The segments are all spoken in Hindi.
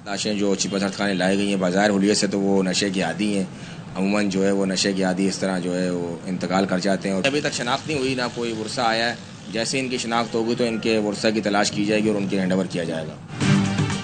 लाशें जो चिपसर खाने लाई गई हैं बाजार हुलिये से, तो वो नशे की आदी हैं। अमूमन जो है वो नशे की आदी इस तरह जो है वो इंतकाल कर जाते हैं और अभी तक शनाख्त नहीं हुई, ना कोई वर्षा आया है। जैसे इनकी शनाख्त होगी तो इनके वर्षा की तलाश की जाएगी और उनके हैंडओवर किया जाएगा।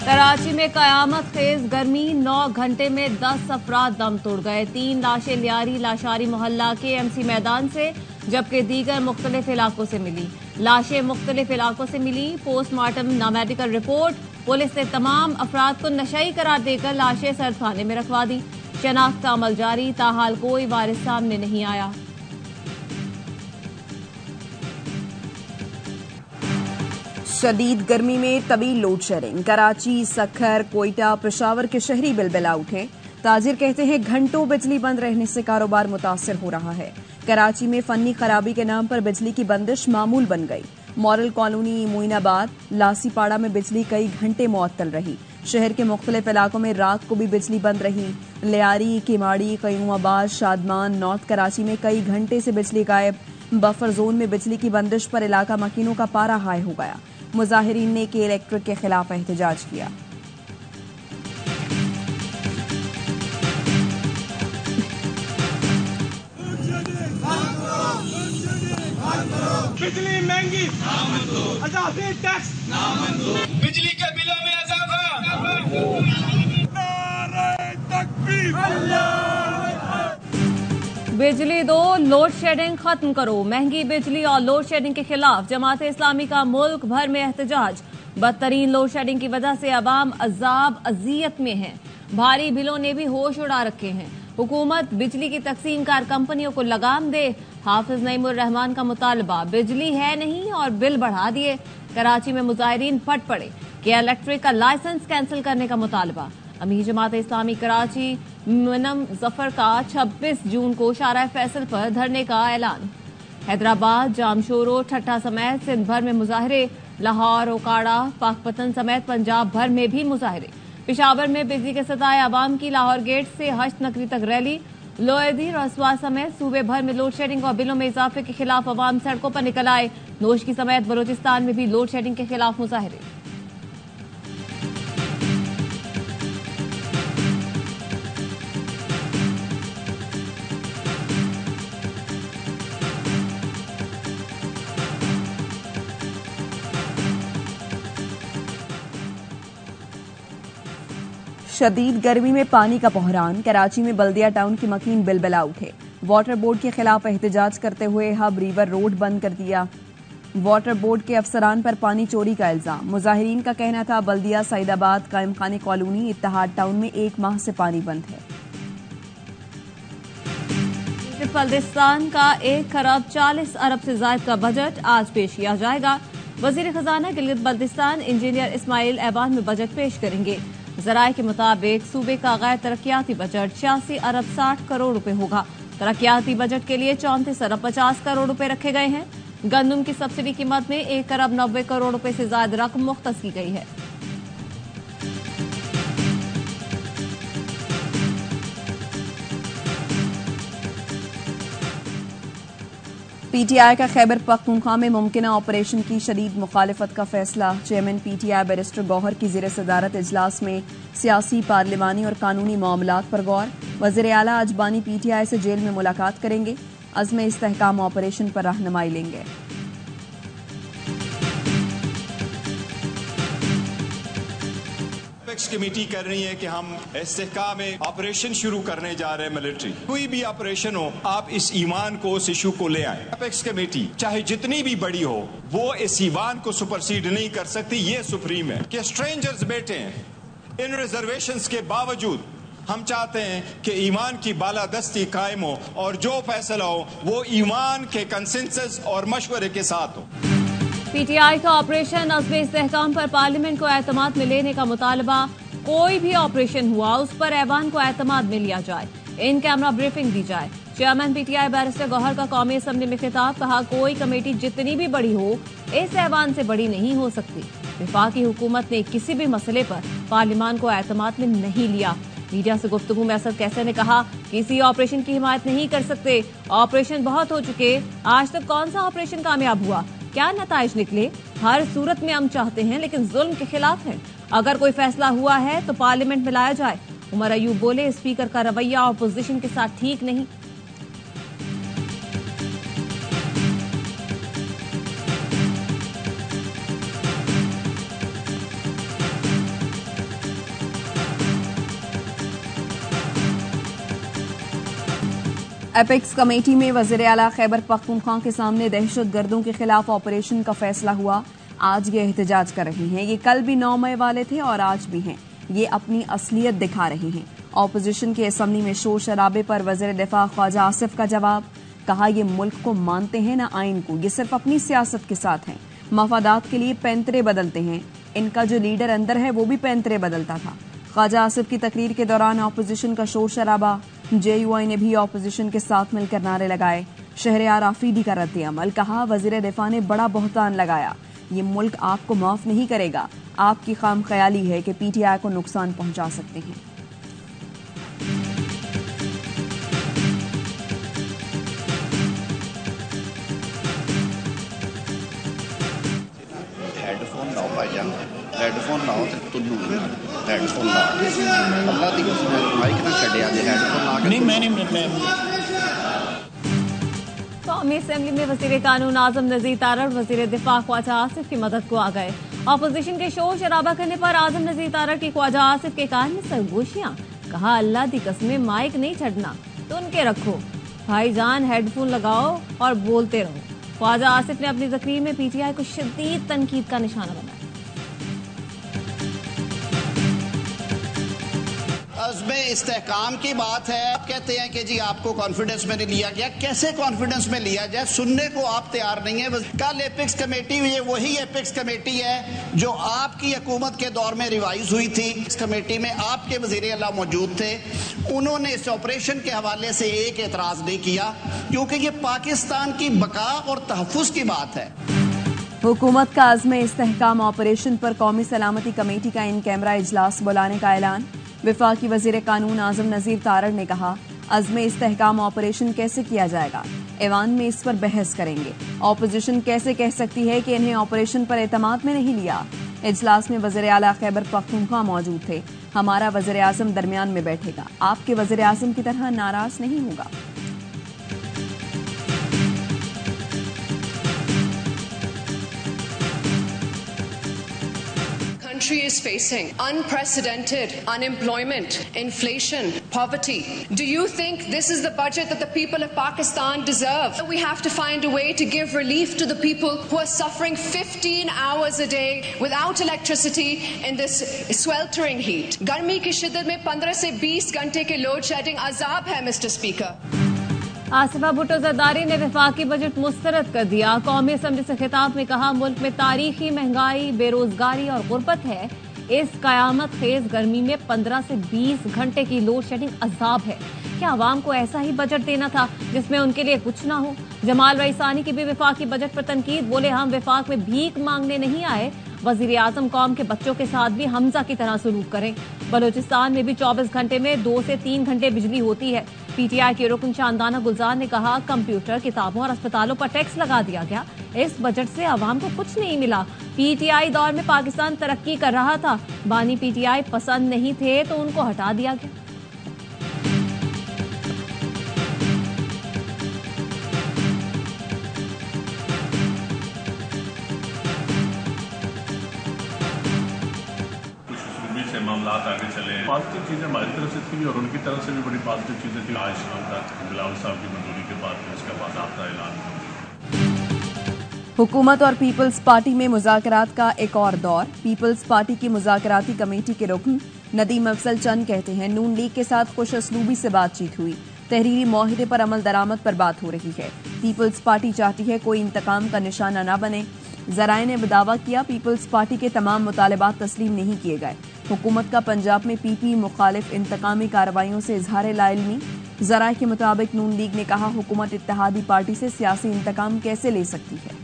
कराची में कयामत खेज गर्मी, 9 घंटे में 10 अफराद दम तोड़ गए। 3 लाशें लियारी लाशारी मोहल्ला KMC मैदान से जबकि दीगर मुख्तलिफ इलाकों से मिली। लाशें मुख्तलिफ इलाकों से मिली। पोस्टमार्टम नामेडिकल रिपोर्ट। पुलिस ने तमाम अफराद को नशई करार देकर लाशें सर्द खाने में रखवा दी। शनाख्त का अमल जारी, ताहाल कोई वारिस सामने नहीं आया। शदीद गर्मी में तवील लोड शेडिंग। कराची, सखर, कोयटा, पेशावर के शहरी बिलबिला उठे। ताजिर कहते हैं घंटों बिजली बंद रहने से कारोबार मुतासर हो रहा है। कराची में फनी खराबी के नाम पर बिजली की बंदिश मामूल बन गई। मॉरल कॉलोनी, मोइनाबाद, लासीपाड़ा में बिजली कई घंटे मुअत्तल रही। शहर के मुख्तलिफ इलाकों में रात को भी बिजली बंद रही। लियारी, किमाड़ी, कयूमाबाद, शादमान, नॉर्थ कराची में कई घंटे से बिजली गायब। बफर जोन में बिजली की बंदिश पर इलाका मकीनों का पारा हाई हो गया। मुजाहिरीन ने के इलेक्ट्रिक के खिलाफ एहतजाज किया। बिजली महंगी, इजाफी टैक्स, बिजली के बिलों में इजाफा, नारे तकबीर, बिजली दो, लोड शेडिंग खत्म करो। महंगी बिजली और लोड शेडिंग के खिलाफ जमात इस्लामी का मुल्क भर में एहतजाज। बदतरीन लोड शेडिंग की वजह से अवाम अजाब अजियत में है। भारी बिलों ने भी होश उड़ा रखे हैं। हुकूमत बिजली की तकसीम कार कंपनियों को लगाम दे। हाफिज नईमुर रहमान का मुतालबा, बिजली है नहीं और बिल बढ़ा दिए। कराची में मुजाहिरीन फट पड़े कि इलेक्ट्रिक का लाइसेंस कैंसिल करने का मुतालबा। अमीर जमात इस्लामी कराची मुनम जफर का 26 जून को शारा फैसल पर धरने का ऐलान। हैदराबाद, जामशोरो, ठट्टा समेत सिंध भर में मुजाहरे। लाहौर, ओकाड़ा, पाकपतन समेत पंजाब भर में भी मुजाहरे। पेशावर में बिजली के सताए आवाम की लाहौर गेट से हश्त नकवी तक रैली। लोहदी, रसवा समेत सूबे भर में लोड शेडिंग और बिलों में इजाफे के खिलाफ अवाम सड़कों पर निकल आए। नोशकी समेत बलोचिस्तान में भी लोड शेडिंग के खिलाफ मुजाहरे। शदीद गर्मी में पानी का बहरान। कराची में बल्दिया टाउन की मकीन बिलबिला उठे। वाटर बोर्ड के खिलाफ एहतजाज करते हुए हब रिवर रोड बंद कर दिया। वाटर बोर्ड के अफसरान पर पानी चोरी का इल्जाम। मुजाहिरीन का कहना था बल्दिया, सईदाबाद, कायम खानी कॉलोनी, इत्तेहाद टाउन में 1 माह से पानी बंद है। बल्दिस्तान का 1 खरब 40 अरब से ज्यादा का बजट आज पेश किया जाएगा। वजीर खजाना गिलगित बल्दिस्तान इंजीनियर इस्माइल ऐवान में बजट पेश करेंगे। जराये के मुताबिक सूबे का गैर तरक्याती बजट 86 अरब 60 करोड़ रुपए होगा। तरक्याती बजट के लिए 34 अरब 50 करोड़ रुपए रखे गए हैं। गंदम की सब्सिडी कीमत में 1 अरब 90 करोड़ रुपए से ज्यादा रकम मुख्तस की गई है। PTI का खैबर पख्तूनख्वा में मुमकिना ऑपरेशन की शदीद मुखालिफत का फैसला। चेयरमैन PTI बैरिस्टर गौहर की ज़ेर सदारत इजलास में सियासी, पार्लिमानी और कानूनी मामलात पर गौर। वज़ीर आला आज बानी PTI से जेल में मुलाकात करेंगे। अज़्म इस्तेहकाम ऑपरेशन पर रहनुमाई लेंगे। कमेटी कर रही है कि हम इस्तेहकाम में ऑपरेशन शुरू करने जा रहे हैं। मिलिट्री कोई भी ऑपरेशन हो, आप इस ईमान को, उस इशू को ले आए। अपेक्स कमेटी चाहे जितनी भी बड़ी हो, वो इस ईमान को सुपरसीड नहीं कर सकती। ये सुप्रीम है कि स्ट्रेंजर्स बैठे हैं। इन रिजर्वेशंस के बावजूद हम चाहते हैं कि ईमान की बालादस्ती कायम हो और जो फैसला हो वो ईमान के कंसेंसस और मशवरे के साथ हो। PTI का ऑपरेशन अज़्म इस्तेहकाम पर पार्लियामेंट को एतमाद में लेने का मुतालबा। कोई भी ऑपरेशन हुआ उस पर ऐवान को एतमाद में लिया जाए। इन कैमरा ब्रीफिंग दी जाए। चेयरमैन PTI बैरिस्टर गौहर का कौमी असम्बली में खिताब। कहा कोई कमेटी जितनी भी बड़ी हो इस ऐवान से बड़ी नहीं हो सकती। वफाकी हुकूमत ने किसी भी मसले पर पार्लियामान को एतमाद में नहीं लिया। मीडिया से गुफ्तगू में असद कैसर ने कहा किसी ऑपरेशन की हिमायत नहीं कर सकते। ऑपरेशन बहुत हो चुके। आज तक कौन सा ऑपरेशन कामयाब हुआ, क्या नताइज निकले? हर सूरत में हम चाहते हैं, लेकिन जुल्म के खिलाफ हैं। अगर कोई फैसला हुआ है तो पार्लियामेंट में लाया जाए। उमर अयूब बोले, स्पीकर का रवैया ऑपोजिशन के साथ ठीक नहीं। एपेक्स कमेटी में वज़ीर आला खैबर पख्तूनख्वा के सामने दहशतगर्दों के खिलाफ ऑपरेशन का फैसला हुआ। आज ये एहतजाज कर रहे हैं। ये कल भी 9 मई वाले थे और आज भी हैं। ये अपनी असलियत दिखा रहे हैं। ऑपोजिशन के असम्बली में शोर शराबे पर वज़ीर दिफा ख्वाजा आसिफ का जवाब। कहा, ये मुल्क को मानते हैं ना आइन को, ये सिर्फ अपनी सियासत के साथ हैं। मफादात के लिए पैंतरे बदलते हैं। इनका जो लीडर अंदर है वो भी पैंतरे बदलता था। ख्वाजा आसिफ की तकरीर के दौरान ऑपोजिशन का शोर शराबा। JUI ने भी ऑपोजिशन के साथ मिलकर नारे लगाए। शहरयार आफरीदी का रद्द अमल। कहा, वजीर दिफा ने बड़ा बहतान लगाया। ये मुल्क आपको माफ नहीं करेगा। आपकी खाम ख्याली है कि PTI को नुकसान पहुंचा सकते हैं। हेडफोन लाओ भाईजान, हेडफोन लाओ तो तुल्लू हेडफोन ला अल्लाह दी कसम माइक ना छड्डिया जे हेडफोन ला के। नहीं मैं कौमी असेंबली में वज़ीर कानून आजम नज़ीर तारड़ वज़ीर दिफा ख्वाजा आसिफ की मदद को आ गए। ऑपोजिशन के शोर शराबा करने पर आजम नज़ीर तारड़ की ख्वाजा आसिफ के कान में सरगोशियां। कहा, अल्लाह दी कसम माइक नहीं छड़ना, सुन के रखो भाईजान, हेडफोन लगाओ और बोलते रहो। ख्वाजा आसिफ ने अपनी तकरीर में PTI को शदीद तनकीद का निशाना बनाया। अज़्मे इस्तेहकाम की बात है। आप कहते हैं कि जी आपको कॉन्फिडेंस में नहीं लिया गया। कैसे कॉन्फिडेंस में लिया जाए, सुनने को आप तैयार नहीं है। कल एपिक्स कमेटी हुई है, वही एपिक्स कमेटी है जो आपकी हुकूमत के दौर में रिवाइज हुई थी। इस कमेटी में आपके वज़ीर आला मौजूद थे। उन्होंने इस ऑपरेशन के हवाले से एक एतराज नहीं किया, क्योंकि ये पाकिस्तान की बका और तहफ़्फ़ुज़ की बात है। हुकूमत का अज़्म इस्तेहकाम ऑपरेशन पर कौमी सलामती कमेटी का इन कैमरा इजलास बुलाने का ऐलान। वफाकी वज़ीर कानून आजम नज़ीर तारड़ ने कहा, अज़्म इस्तेहकाम ऑपरेशन कैसे किया जाएगा, ऐवान में इस पर बहस करेंगे। ऑपोजिशन कैसे कह सकती है कि इन्हें ऑपरेशन पर एतमाद में नहीं लिया। इजलास में वज़ीर आला खैबर पख्तूनख्वा मौजूद थे। हमारा वज़ीर आज़म दरमियान में बैठेगा, आपके वज़ीर आज़म की तरह नाराज नहीं होगा। Country is facing unprecedented unemployment, inflation, poverty. Do you think this is the budget that the people of Pakistan deserve? We have to find a way to give relief to the people who are suffering 15 hours a day without electricity in this sweltering heat. गर्मी की शिद्दत में 15 से 20 घंटे के लोड शेडिंग अजाब है, मिस्टर स्पीकर। आसिफा भुट्टो जरदारी ने वफाकी बजट मुस्तरद कर दिया। कौमी असेंबली से खिताब में कहा, मुल्क में तारीखी महंगाई, बेरोजगारी और गुर्बत है। इस कयामत खेज गर्मी में 15 से 20 घंटे की लोड शेडिंग अजाब है। क्या आवाम को ऐसा ही बजट देना था जिसमें उनके लिए कुछ ना हो? जमाल रईसानी की भी वफाकी बजट पर तनकीद। बोले, हम वफाक में भीख मांगने नहीं आए। वजीर आजम कौम के बच्चों के साथ भी हमजा की तरह सलूक करें। बलोचिस्तान में भी 24 घंटे में 2 से 3 घंटे बिजली होती है। PTI के रुकन शानदाना गुलजार ने कहा, कंप्यूटर, किताबों और अस्पतालों पर टैक्स लगा दिया गया। इस बजट से आवाम को कुछ नहीं मिला। PTI दौर में पाकिस्तान तरक्की कर रहा था। बानी PTI पसंद नहीं थे तो उनको हटा दिया गया। मामलात आगे चले। पॉजिटिव चीजें हमारी तरफ से थी और उनकी तरफ से भी बड़ी पॉजिटिव चीजें थी। आज शाम तक बिलावल साहब की मंजूरी के बाद उसका बाकायदा ऐलान। हुकूमत और पीपल्स पार्टी में मुज़ाकरात का एक और दौर। पीपल्स पार्टी की मुज़ाकराती कमेटी के रुकन नदीम अफजल चंद कहते हैं, नून लीग के साथ खुशअस्लूबी से बातचीत हुई। तहरीरी मुआहिदे पर अमल दरामद पर बात हो रही है। पीपल्स पार्टी चाहती है कोई इंतकाम का निशाना न बने। जराए ने दावा किया, पीपल्स पार्टी के तमाम मुतालबात तस्लीम नहीं किए गए। हुकूमत का पंजाब में PP मुखालिफ इंतकामी कार्रवाइयों से इजहार लाइल्मी। जराए के मुताबिक नून लीग ने कहा, हुकूमत इत्तेहादी पार्टी से सियासी इंतकाम कैसे ले सकती है।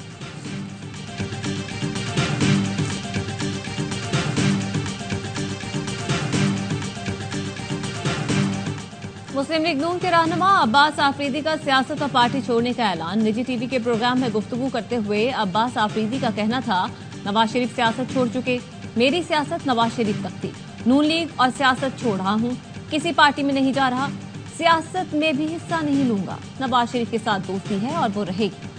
मुस्लिम लीग नून के रहनुमा अब्बास आफरीदी का सियासत और पार्टी छोड़ने का ऐलान। निजी टीवी के प्रोग्राम में गुफ्तगू करते हुए अब्बास आफरीदी का कहना था, नवाज शरीफ सियासत छोड़ चुके, मेरी सियासत नवाज शरीफ तक थी। नून लीग और सियासत छोड़ रहा हूं, किसी पार्टी में नहीं जा रहा, सियासत में भी हिस्सा नहीं लूंगा। नवाज शरीफ के साथ दोस्ती है और वो रहेगी।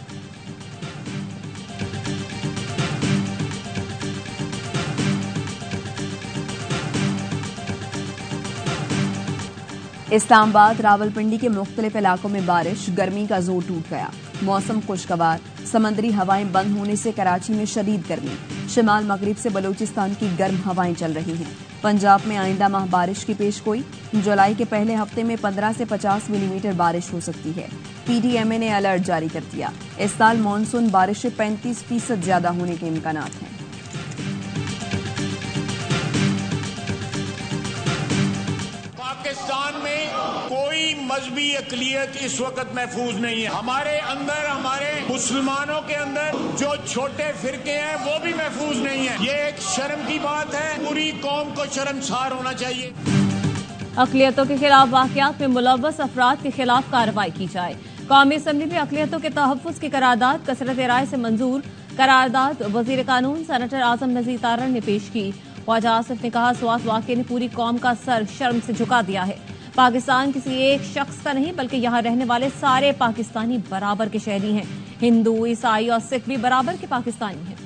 इस्लामाबाद रावलपिंडी के मुख्तलिफ इलाकों में बारिश, गर्मी का जोर टूट गया। मौसम खुशगवार, समंदरी हवाएं बंद होने से कराची में शदीद गर्मी। शिमाल मगरिब से बलूचिस्तान की गर्म हवाएं चल रही हैं। पंजाब में आइंदा माह बारिश की पेशगोई। जुलाई के पहले हफ्ते में 15 से 50 मिलीमीटर बारिश हो सकती है। पीडीएमए ने अलर्ट जारी कर दिया। इस साल मानसून बारिश से 35% ज्यादा होने के इम्कानात हैं। पाकिस्तान में कोई मजहबी अक़लियत इस वक्त महफूज नहीं है। हमारे अंदर, हमारे मुसलमानों के अंदर जो छोटे फिरके हैं वो भी महफूज नहीं है। ये एक शर्म की बात है, पूरी कौम को शर्मसार होना चाहिए। अक़लियतों के खिलाफ वाक़यात में मुलव्वस अफराद के खिलाफ कार्रवाई की जाए। कौमी असम्बली में अक़लियतों के तहफ़्फ़ुज़ की करारदाद कसरत राय से मंजूर। करारदाद वज़ीर कानून सेनेटर आज़म नज़ीर तारण ने पेश की। ख्वाजा आसिफ ने कहा, स्वात वाक़े ने पूरी कौम का सर शर्म से झुका दिया है। पाकिस्तान किसी एक शख्स का नहीं, बल्कि यहाँ रहने वाले सारे पाकिस्तानी बराबर के शहरी हैं। हिंदू, ईसाई और सिख भी बराबर के पाकिस्तानी हैं।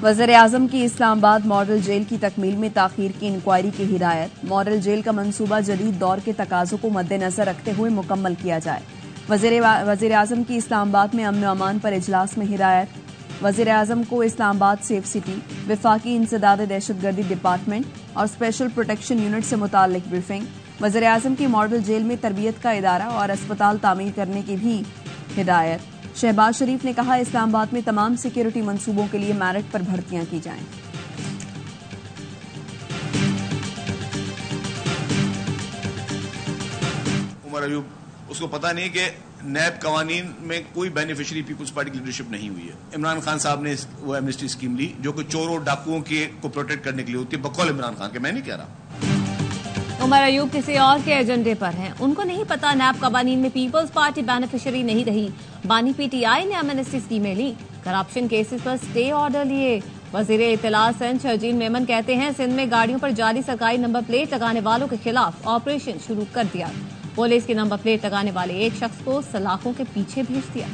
वज़ीर आज़म की इस्लामाबाद मॉडल जेल की तकमील में ताख़ीर की इंक्वायरी की हिदायत। मॉडल जेल का मंसूबा जदीद दौर के तकाज़ों को मद्देनजर रखते हुए मुकम्मल किया जाए। वज़ीर आज़म की इस्लामाबाद में अमन अमान पर इजलास में हिदायत। वज़ीर आज़म को इस्लामाबाद सेफ सिटी, वफाकी इंसदाद दहशतगर्दी डिपार्टमेंट और स्पेशल प्रोटेक्शन यूनिट से मुताल्लिक ब्रीफिंग। वज़ीर आज़म की मॉडल जेल में तरबियत का इदारा और अस्पताल तामीर करने की भी हिदायत। शहबाज शरीफ ने कहा, इस्लामाबाद में तमाम सिक्योरिटी मंसूबों के लिए मेरिट पर भर्तियां की जाएं। उमर अयूब, उसको पता नहीं कि नैब कवानीन में कोई बेनिफिशियरी पीपल्स पार्टी की लीडरशिप नहीं हुई है। इमरान खान साहब ने वो एमनेस्टी स्कीम ली जो कि चोरों डाकुओं को प्रोटेक्ट करने के लिए होती है, बकौल इमरान खान के। मैं नहीं कह रहा। उमर अयूब किसी और के एजेंडे पर हैं। उनको नहीं पता नैब कवानीन में पीपल्स पार्टी बेनिफिशियरी नहीं रही। बानी पीटीआई ने एमनेस्टी स्कीमें ली, करप्शन केसेस पर स्टे ऑर्डर लिए। वजीर इत्तला सिंध शहजीन मेमन कहते हैं, सिंध में गाड़ियों पर जाली सरकारी नंबर प्लेट लगाने वालों के खिलाफ ऑपरेशन शुरू कर दिया। पुलिस की नंबर प्लेट लगाने वाले एक शख्स को सलाखों के पीछे भेज दिया।